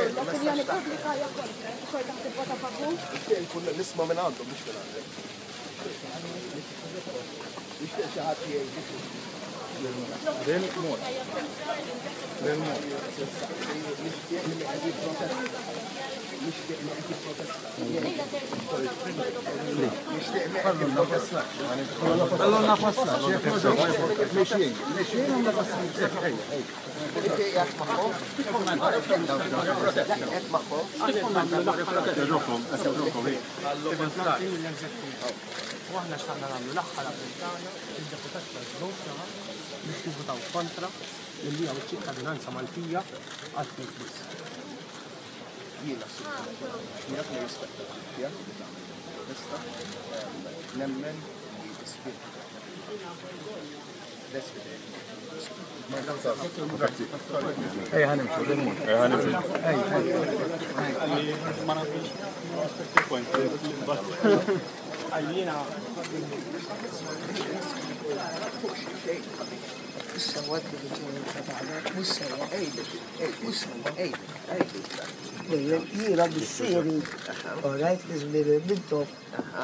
L-opinjoni pubblika hija kontra, xorta tivvota favur. Nisma' minn għandhom mhux minn għandek. Nixtieq xi ħadd jgħid. Waħna x'aħna nagħmlu l-aħħar appelltana il-deputat tal-żewġ biex jivvotaw kontra li hawn iċ-ċittadinanza Maltija għal ftit biss. Jiena tiegħek li rispetta tiegħek li tagħmel protesta nemmen li tispiet. Għalina issa waddi li ġejjin fatana, mhux sewwa, mhux sewwa, jiena bis-sieri, orajt li żmien il-bintof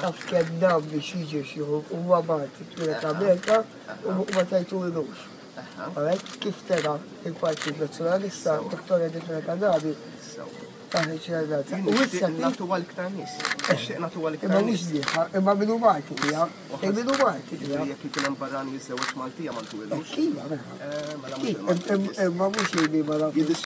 taf kemm nam biex jiġi xieħu huwa Malti kienet Amerika u ma tajtulux. Orajt kif tera il-Partit Nazzjonalista Dr. Edith Kanabi taħni ċernata. U issa nagħtu għal-iktar nies. Nagħtu għal-iktar imma mhux diħa, imma minu Malti tiegħek, minu Malti tiegħek. Jekk kien hemm barrani jiżewweġ Maltija ma ntulilux. Iva, imma mhux jgħidli ma